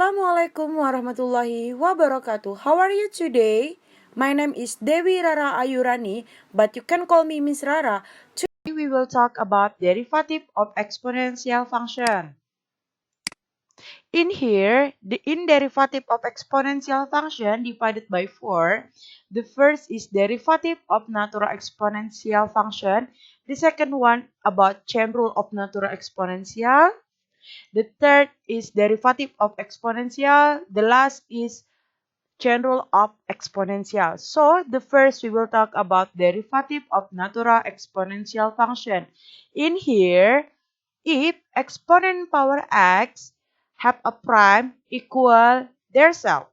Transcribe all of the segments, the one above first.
Assalamualaikum warahmatullahi wabarakatuh. How are you today? My name is Dewi Rara Ayurani, but you can call me Miss Rara. Today we will talk about derivative of exponential function. In here, the derivative of exponential function divided by 4. The first is derivative of natural exponential function. The second one about chain rule of natural exponential. The third is derivative of exponential. The last is chain rule of exponential. So, the first we will talk about derivative of natural exponential function. In here, if exponent power x have a prime equal their self.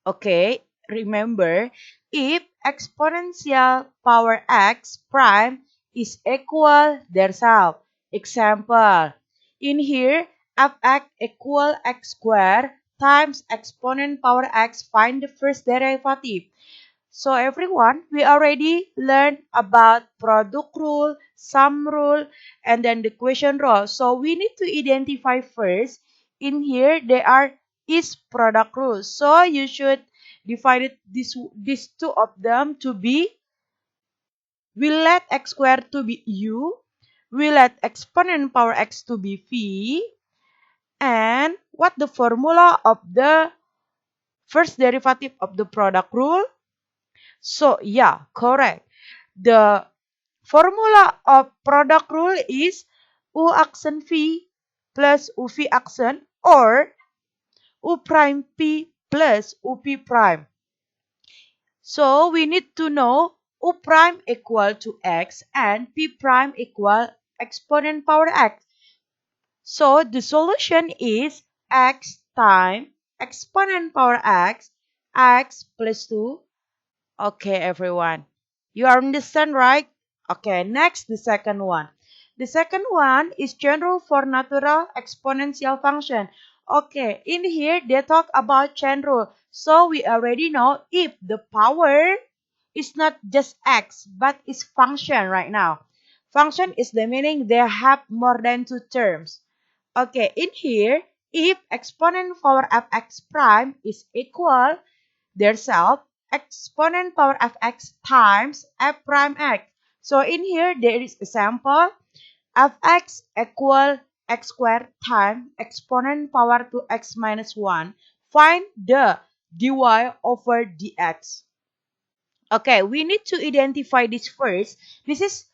Okay, remember, if exponential power x prime is equal their self. Example, in here, fx equal x squared times exponent power x, find the first derivative. So everyone, we already learned about product rule, sum rule, and then the equation rule. So we need to identify first. In here, there are is product rule. So you should divide these two of them to be, we let x squared to be u, we let exponent power x to be v, and what the formula of the first derivative of the product rule? So yeah, correct. The formula of product rule is U aksen V plus UV aksen or U prime P plus UP prime. So we need to know U prime equal to X and P prime equal exponent power X. So the solution is X times exponent power X, X plus 2. Okay, everyone. You understand, right? Okay, next, the second one. The second one is chain rule for natural exponential function. Okay, in here, they talk about chain rule. So, we already know if the power is not just x, but is function right now. Function is the meaning they have more than two terms. Okay, in here, if exponent power of x prime is equal their self, exponent power of x times f prime x. So in here there is a sample fx equal x squared times exponent power to x minus 1. Find the dy over dx. Okay, we need to identify this first. This is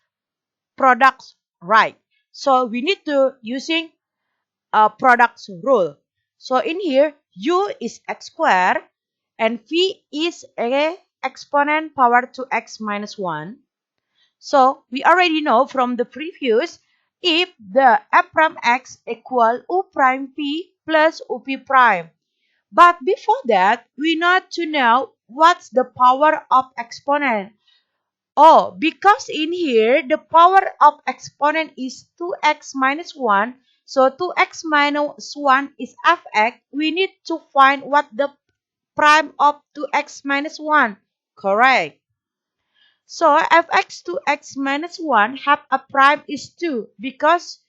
products, right? So we need to using products rule. So in here, u is x squared and v is a exponent power to x minus 1. So we already know from the previous, if the f prime x equal u prime p plus up prime. But before that, we need to know what's the power of exponent. Oh, because in here, the power of exponent is 2x minus 1. So 2x minus 1 is fx. We need to find what the prime of 2x minus 1. Correct. So fx 2x minus 1 have a prime is 2 because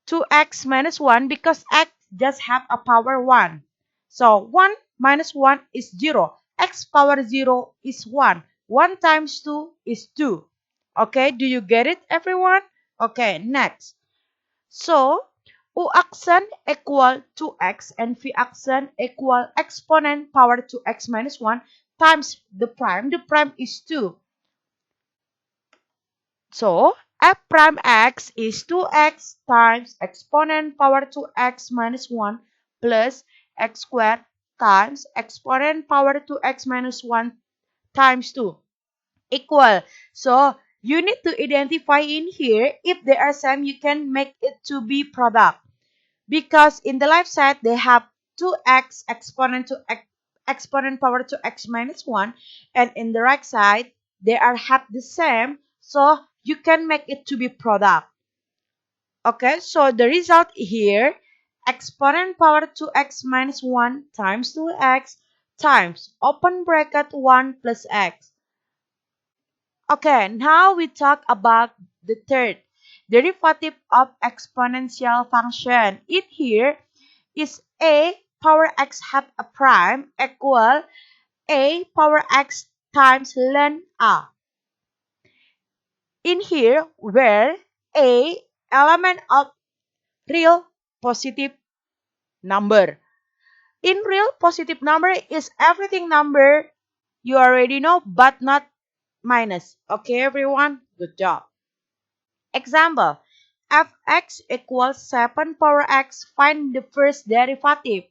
2x minus 1 because x just have a power 1. So 1 minus 1 is 0. X power 0 is 1. 1 times 2 is 2. Okay, do you get it, everyone? Okay, next. So, U aksen equal to x and V aksen equal exponent power to x minus 1 times the prime. The prime is 2. So, f prime x is 2x times exponent power to x minus 1 plus x squared times exponent power to x minus 1 times 2 equal. So, you need to identify in here, if they are same, you can make it to be product. Because in the left side, they have 2x exponent to x, exponent power to x minus 1. And in the right side, they are have the same. So, you can make it to be product. Okay, so the result here, exponent power to x minus 1 times 2x times open bracket 1 plus x. Okay, now we talk about the third derivative of exponential function. It here is a power x have a prime equal a power x times ln a. In here, where a element of real positive number. In real positive number is everything number you already know but not minus. Okay, everyone? Good job. Example, fx equals 7 power x. Find the first derivative.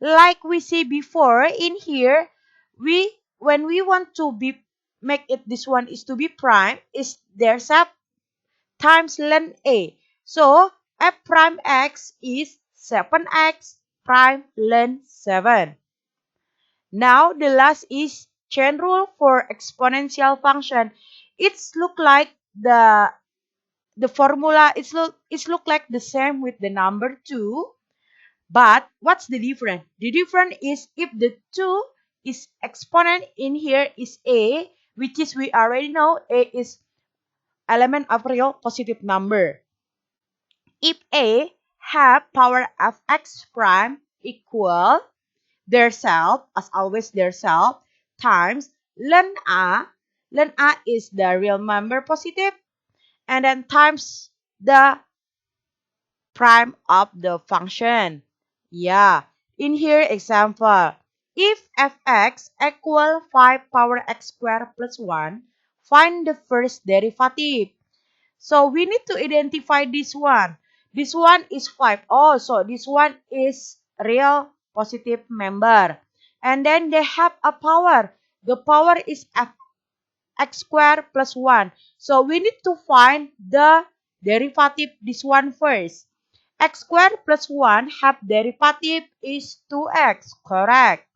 Like we see before in here, when we want to make it this one is to be prime, is there's a times ln a. So f prime x is 7x prime ln 7. Now the last is chain rule for exponential function. It's look like the formula it's look like the same with the number 2, but what's the difference? The difference is if the 2 is exponent in here is a, which is we already know a is element of real positive number. If a have power of x prime equal their self, as always their self, times ln a. Ln a is the real number positive, and then times the prime of the function. Yeah, in here example, if fx equal 5 power x squared plus 1, find the first derivative. So we need to identify this one. This one is 5. Oh, so this one is real positive member. And then they have a power. The power is x squared plus 1. So we need to find the derivative this one first. X squared plus 1 have derivative is 2x. Correct.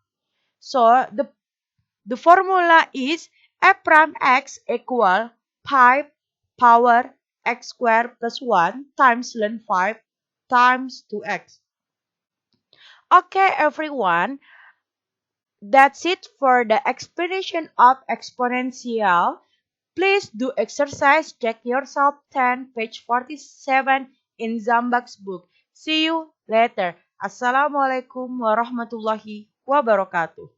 So the formula is f prime x equal 5 power x squared plus 1 times ln 5 times 2x. Okay, everyone. That's it for the explanation of exponential. Please do exercise. Check yourself 10, page 47 in Zambak's book. See you later. Assalamualaikum warahmatullahi wabarakatuh.